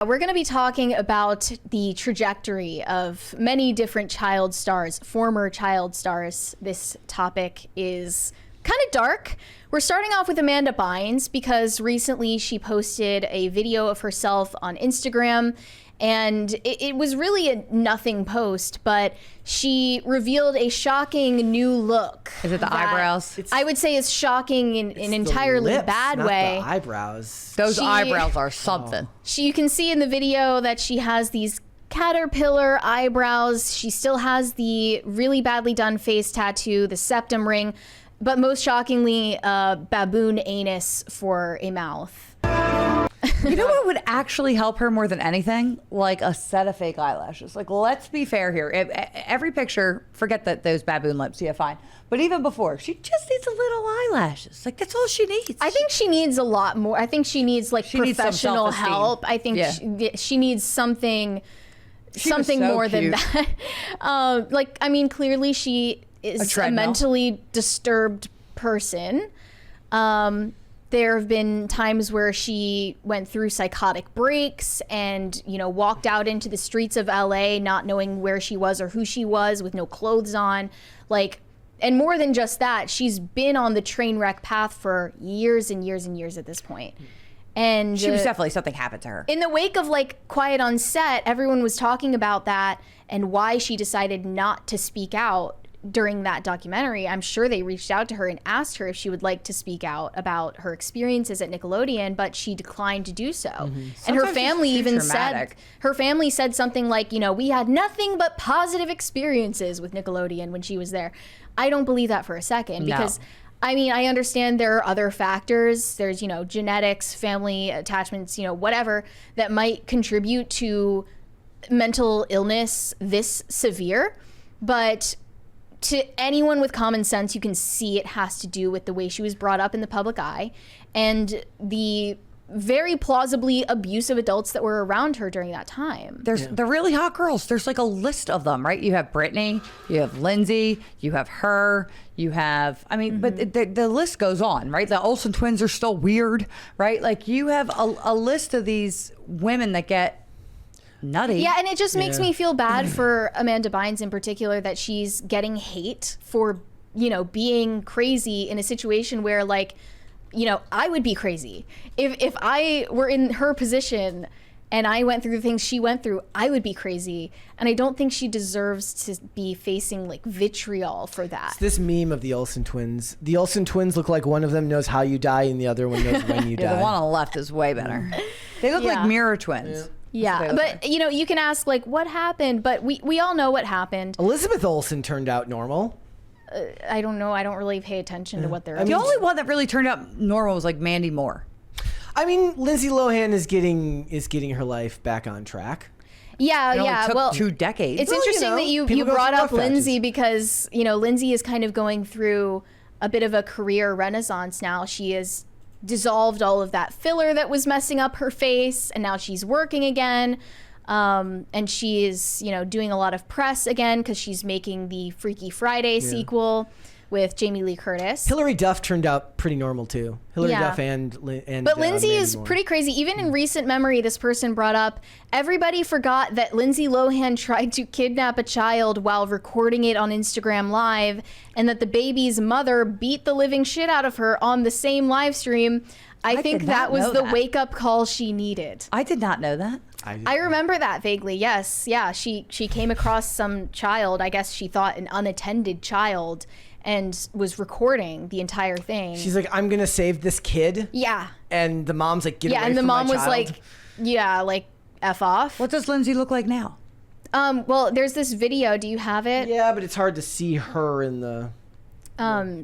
We're going to be talking about the trajectory of many different child stars, former child stars. This topic is kind of dark. We're starting off with Amanda Bynes because recently she posted a video of herself on Instagram, and it was really a nothing post, but she revealed a shocking new look. Is it the eyebrows? I would say is shocking in an entirely lips, bad not way. The eyebrows. Those eyebrows are something. You can see in the video that she has these caterpillar eyebrows. She still has the really badly done face tattoo, the septum ring, but most shockingly, a baboon anus for a mouth. You know what would actually help her more than anything? Like a set of fake eyelashes. Like, let's be fair here. Every picture, forget that those baboon lips, yeah, fine. But even before, she just needs a little eyelashes. Like, that's all she needs. I think she needs a lot more. I think she needs professional help. I think she needs something more than that. I mean, clearly she is a mentally disturbed person. There have been times where she went through psychotic breaks and, walked out into the streets of LA not knowing where she was or who she was with no clothes on. And more than just that, she's been on the train wreck path for years and years and years at this point. And she was definitely something happened to her. In the wake of Quiet on Set, everyone was talking about that and why she decided not to speak out during that documentary. I'm sure they reached out to her and asked her if she would like to speak out about her experiences at Nickelodeon, but she declined to do so. Mm-hmm. And her family even said something like, we had nothing but positive experiences with Nickelodeon when she was there. I don't believe that for a second because I understand there are other factors. There's, genetics, family attachments, whatever that might contribute to mental illness this severe. But to anyone with common sense, you can see it has to do with the way she was brought up in the public eye and the very plausibly abusive adults that were around her during that time. They're really hot girls. There's like a list of them, right? You have Brittany, you have Lindsay, you have her, you have, but the list goes on, right? The Olsen twins are still weird, right? Like you have a list of these women that get nutty. Yeah, and it just makes me feel bad for Amanda Bynes in particular that she's getting hate for, being crazy in a situation where I would be crazy. If I were in her position and I went through the things she went through, I would be crazy. And I don't think she deserves to be facing vitriol for that. It's this meme of the Olsen twins. The Olsen twins look like one of them knows how you die and the other one knows when you die. The one on the left is way better. They look like mirror twins. Yeah, but you can ask what happened, but we all know what happened. Elizabeth Olsen turned out normal. I don't know. I don't really pay attention to what they're. The only one that really turned out normal was Mandy Moore. Lindsay Lohan is getting her life back on track. Yeah, took well, 2 decades. It's interesting that you brought up Lindsay because Lindsay is kind of going through a bit of a career renaissance now. She has dissolved all of that filler that was messing up her face, and now she's working again. And she is, doing a lot of press again because she's making the Freaky Friday sequel with Jamie Lee Curtis. Hilary Duff turned out pretty normal too. Hilary Duff and but Lindsay is pretty crazy. Even in recent memory, this person brought up, everybody forgot that Lindsay Lohan tried to kidnap a child while recording it on Instagram Live, and that the baby's mother beat the living shit out of her on the same live stream. I think that was the wake-up call she needed. I did not know that. I remember that vaguely, yes. Yeah, she came across some child, I guess she thought an unattended child, and was recording the entire thing. She's like, I'm going to save this kid. Yeah. And the mom's like, get away from my child. Yeah, and the mom was like, F off. What does Lindsay look like now? Well, there's this video. Do you have it? Yeah, but it's hard to see her in the...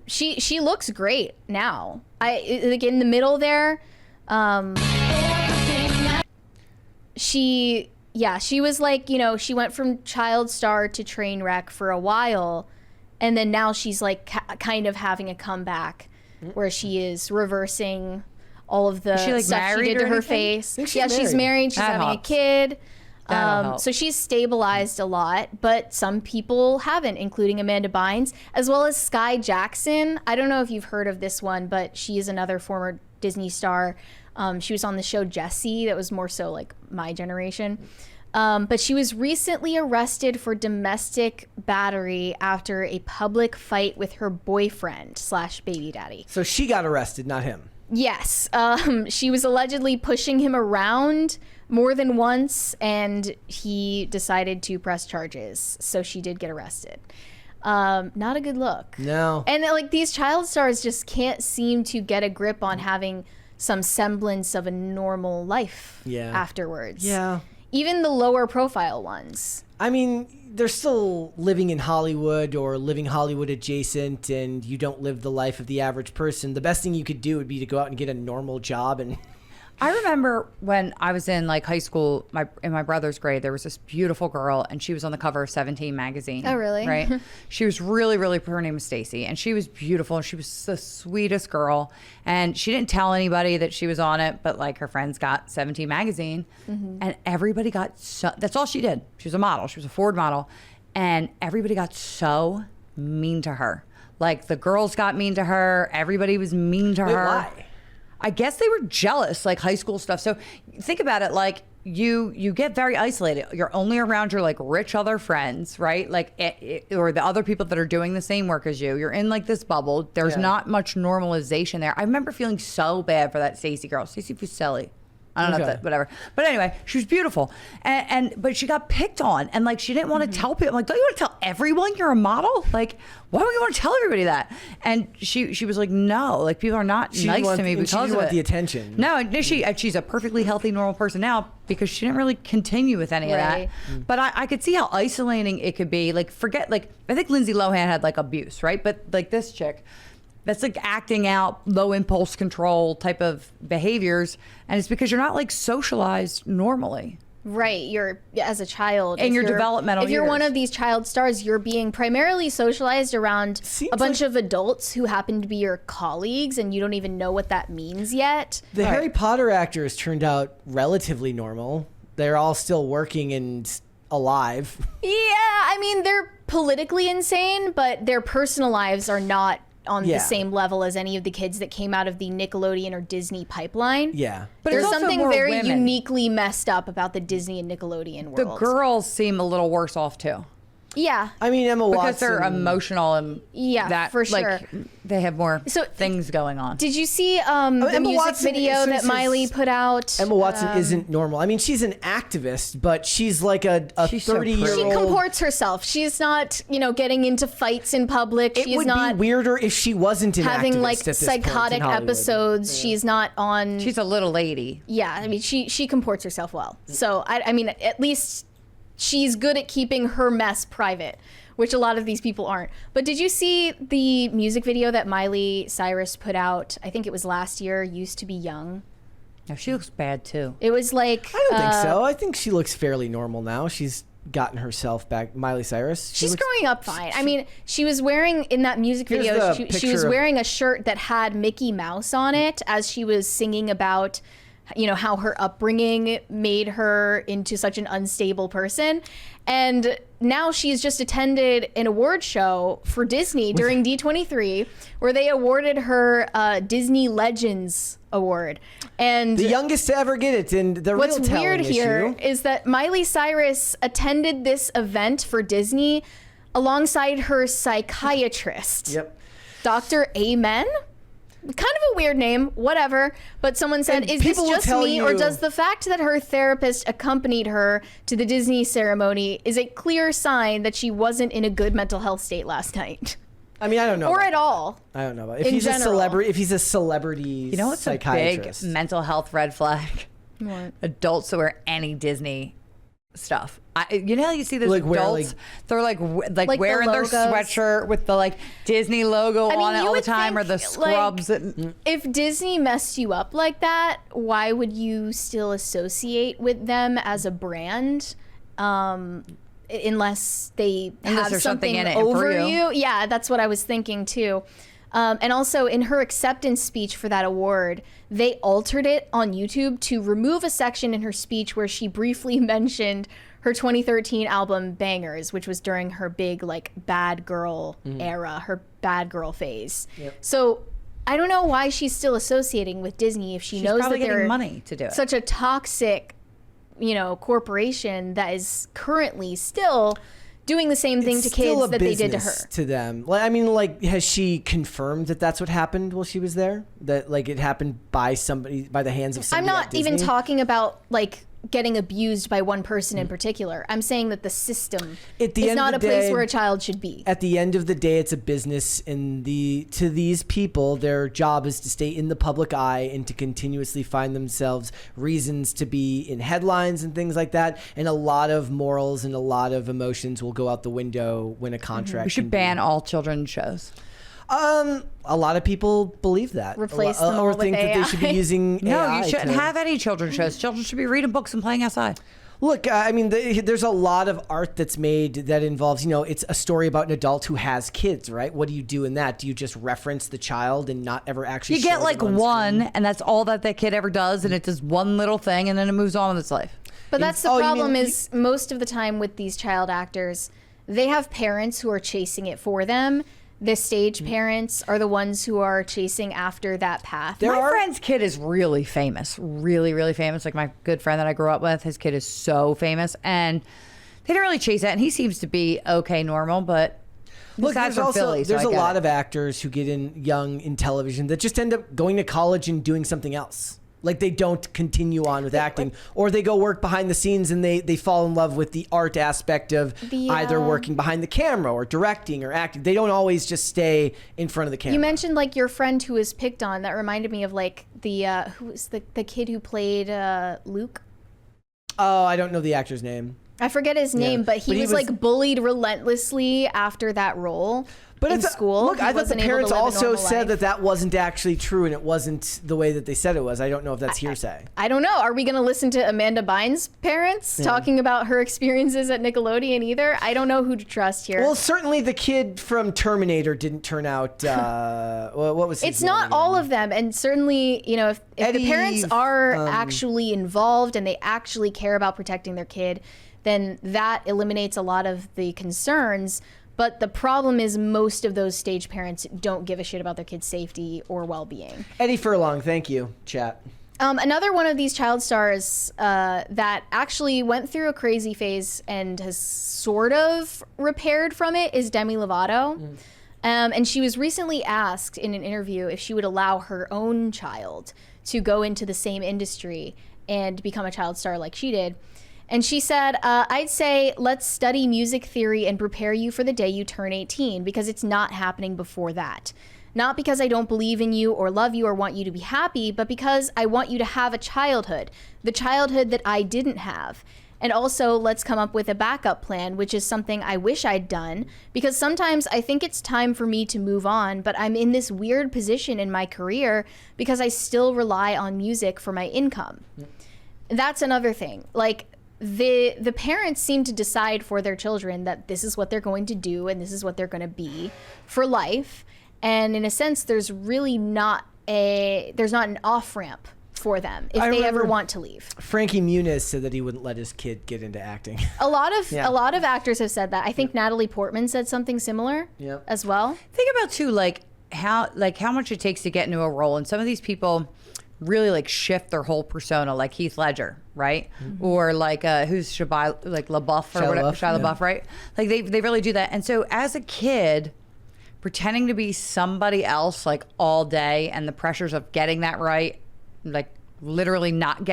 She looks great now. In the middle there, she was she went from child star to train wreck for a while, and then now she's kind of having a comeback where she is reversing all of the stuff she did to her face. She's married. She's having a kid. So she's stabilized a lot, but some people haven't, including Amanda Bynes, as well as Sky Jackson. I don't know if you've heard of this one, but she is another former Disney star. She was on the show Jessie, that was more so like my generation. But she was recently arrested for domestic battery after a public fight with her boyfriend / baby daddy. So she got arrested, not him. Yes. She was allegedly pushing him around more than once, and he decided to press charges. So she did get arrested. Not a good look. No. And like these child stars just can't seem to get a grip on having some semblance of a normal life afterwards. Yeah. Even the lower profile ones. I mean, they're still living in Hollywood or living Hollywood adjacent, and you don't live the life of the average person. The best thing you could do would be to go out and get a normal job. And I remember when I was in like high school, in my brother's grade, there was this beautiful girl, and she was on the cover of 17 magazine. Oh, really? Right? She was really, really, her name was Stacy, and she was beautiful, and she was the sweetest girl. And she didn't tell anybody that she was on it, but like her friends got 17 magazine, and everybody got that's all she did. She was a model. She was a Ford model, and everybody got so mean to her. Like the girls got mean to her. Everybody was mean to her. why? I guess they were jealous, like high school stuff. So think about it, like you get very isolated. You're only around your like rich other friends, right? Like or the other people that are doing the same work as you. You're in like this bubble. There's not much normalization there. I remember feeling so bad for that Stacey girl, Stacey Fuselli. I don't know if that, whatever. But anyway, she was beautiful. But she got picked on, and like she didn't want to tell people. I'm like, don't you want to tell everyone you're a model? Like, why don't you want to tell everybody that? And she was like, no, like people are not nice to me because she didn't of want it. the attention. No, and she's a perfectly healthy, normal person now because she didn't really continue with any of that. But I could see how isolating it could be. Like, forget, like, I think Lindsay Lohan had like abuse, right? But like this chick, that's like acting out low impulse control type of behaviors, and it's because you're not like socialized normally. Right, you're as a child In your developmental If you're years. one of these child stars, you're being primarily socialized around a bunch of adults who happen to be your colleagues, and you don't even know what that means yet. The Harry Potter actors turned out relatively normal. They're all still working and alive. Yeah, I mean they're politically insane, but their personal lives are not on the same level as any of the kids that came out of the Nickelodeon or Disney pipeline. Yeah. But There's it's also something more very women. uniquely messed up about the Disney and Nickelodeon world. The girls seem a little worse off too. Yeah. I mean, Emma Watson. Because they're emotional and Yeah, for sure. like, they have more So, things going on. Did you see the Emma music Watson video is- that Miley put out? Emma Watson isn't normal. I mean, she's an activist, but she's like a She's so 30-year-old. She comports herself. She's not, getting into fights in public. It She's would not be weirder if she wasn't an having activist like at this point in psychotic Hollywood. episodes. She's not on. She's a little lady. Yeah, I mean, she comports herself well. So I mean, at least she's good at keeping her mess private, which a lot of these people aren't. But did you see the music video that Miley Cyrus put out? I think it was last year. Used to be young. No, she looks bad too. It was like I don't think so. I think she looks fairly normal now. She's gotten herself back. Miley Cyrus. She's growing up fine. I mean, she was wearing in that music Here's video. the She picture was of- wearing a shirt that had Mickey Mouse on it as she was singing about, how her upbringing made her into such an unstable person. And now she's just attended an award show for Disney during D23, where they awarded her Disney Legends Award. And the youngest to ever get it. And the what's real telling weird here issue, is that Miley Cyrus attended this event for Disney alongside her psychiatrist, Yep. Dr. Amen. Kind of a weird name, whatever. But someone said, And is this people will just tell me, or you- does the fact that her therapist accompanied her to the Disney ceremony is a clear sign that she wasn't in a good mental health state last night? I mean, I don't know. Or about at that. all. I don't know. If in he's general. a celebrity, if he's a celebrity You know what's a big psychiatrist. mental health red flag? What? Adults that wear any Disney stuff. How you see those Like wear, adults? like- They're like Like the wearing their logos. sweatshirt with the like Disney logo I mean, on it you all the would time, or the think, like, scrubs. If Disney messed you up like that, why would you still associate with them as a brand? Unless they have there's something something in it for over you. you. Yeah, that's what I was thinking too. And also in her acceptance speech for that award, they altered it on YouTube to remove a section in her speech where she briefly mentioned her 2013 album Bangers, which was during her big like bad girl era, her bad girl phase. So I don't know why she's still associating with Disney if she knows probably that getting they're money to do it. such a toxic, corporation that is currently still doing the same thing to kids that they did to her. To them. Like, I mean, like, has she confirmed that that's what happened while she was there? That like it happened by the hands of somebody? I'm not at even Disney? talking about like getting abused by one person in particular. I'm saying that the system is not a place where a child should be. At the end of the day, it's a business, and to these people, their job is to stay in the public eye and to continuously find themselves reasons to be in headlines and things like that. And a lot of morals and a lot of emotions will go out the window when a contract. We should ban all children's shows. A lot of people believe that. Replace them all or with think that they should be AI. using No, AI you shouldn't to- have any children's shows. Children should be reading books and playing outside. Look, I mean, there's a lot of art that's made that involves, it's a story about an adult who has kids, right? What do you do in that? Do you just reference the child and not ever actually You show get like them on one, screen? and that's all that kid ever does, and it does one little thing, and then it moves on with its life. But that's the Oh, you problem mean- is most of the time with these child actors, they have parents who are chasing it for them. The stage parents are the ones who are chasing after that path. My friend's kid is really famous, really, really famous. Like my good friend that I grew up with, his kid is so famous, and they don't really chase that. And he seems to be okay, normal, but Look, besides there's from also Philly, so there's I a get lot it. of actors who get in young in television that just end up going to college and doing something else. Like they don't continue on with acting, or they go work behind the scenes and they fall in love with the art aspect of either working behind the camera or directing or acting. They don't always just stay in front of the camera. You mentioned like your friend who was picked on. That reminded me of like the who was the kid who played Luke. Oh, I don't know the actor's name. I forget his name, but he was like bullied relentlessly after that role. But in it's school. Look, He I thought the wasn't able to parents live a also normal said life. that wasn't actually true and it wasn't the way that they said it was. I don't know if that's hearsay. I don't know. Are we going to listen to Amanda Bynes' parents talking about her experiences at Nickelodeon either? I don't know who to trust here. Well, certainly the kid from Terminator didn't turn out. What was his It's name not again? all of them, and certainly, if Eddie, the parents are actually involved and they actually care about protecting their kid, then that eliminates a lot of the concerns. But the problem is most of those stage parents don't give a shit about their kids' safety or well-being. Eddie Furlong, thank you, chat. Another one of these child stars that actually went through a crazy phase and has sort of repaired from it is Demi Lovato. And she was recently asked in an interview if she would allow her own child to go into the same industry and become a child star like she did. And she said, I'd say let's study music theory and prepare you for the day you turn 18 because it's not happening before that. Not because I don't believe in you or love you or want you to be happy, but because I want you to have a childhood, the childhood that I didn't have. And also, let's come up with a backup plan, which is something I wish I'd done, because sometimes I think it's time for me to move on, but I'm in this weird position in my career because I still rely on music for my income. That's another thing. Like, the parents seem to decide for their children that this is what they're going to do and this is what they're going to be for life. And in a sense, there's really not an off-ramp for them if they ever want to leave. Frankie Muniz said that he wouldn't let his kid get into acting. A lot of actors have said that. I think Natalie Portman said something similar as well. Think about too, like how much it takes to get into a role, and some of these people really like shift their whole persona, like Heath Ledger, right? Or like who's Shia LaBeouf or whatever, Shia LaBeouf, right? Like they really do that. And so as a kid, pretending to be somebody else like all day, and the pressures of getting that right, like literally not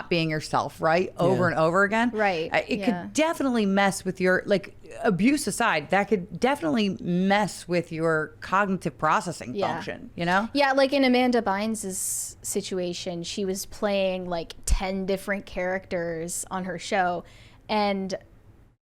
being yourself right over and over again, Right. It could definitely mess with your, like, abuse aside, that could definitely mess with your cognitive processing function, you know? Yeah, like in Amanda Bynes' situation, she was playing like 10 different characters on her show. And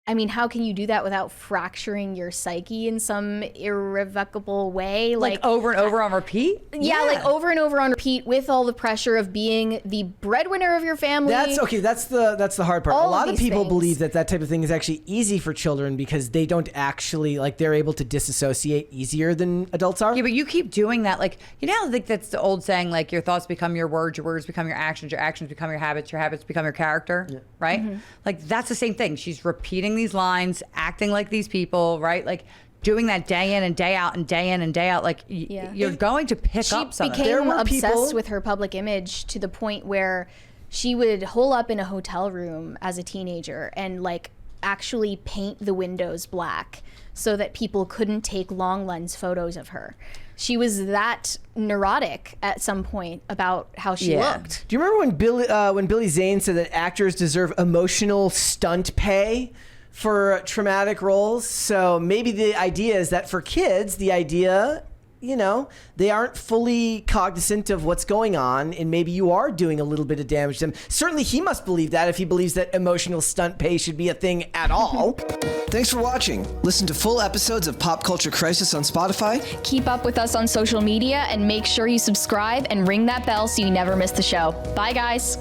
I mean, how can you do that without fracturing your psyche in some irrevocable way? Like over and over on repeat? Yeah, like over and over on repeat with all the pressure of being the breadwinner of your family. That's the hard part. All A lot of these people things. believe that type of thing is actually easy for children because they don't actually, like, they're able to disassociate easier than adults are. Yeah, but you keep doing that. Like, you know, like that's the old saying, like your thoughts become your words become your actions become your habits become your character, right? Like that's the same thing. She's repeating these lines, acting like these people, right? Like doing that day in and day out and day in and day out, like you're going to pick She up something. became were obsessed people- with her public image to the point where she would hole up in a hotel room as a teenager and like actually paint the windows black so that people couldn't take long lens photos of her. She was that neurotic at some point about how she looked. Do you remember when Billy Zane said that actors deserve emotional stunt pay for traumatic roles? So maybe the idea is that for kids, they aren't fully cognizant of what's going on, and maybe you are doing a little bit of damage to them. Certainly he must believe that if he believes that emotional stunt pay should be a thing at all. Thanks for watching. Listen to full episodes of Pop Culture Crisis on Spotify. Keep up with us on social media and make sure you subscribe and ring that bell so you never miss the show. Bye, guys.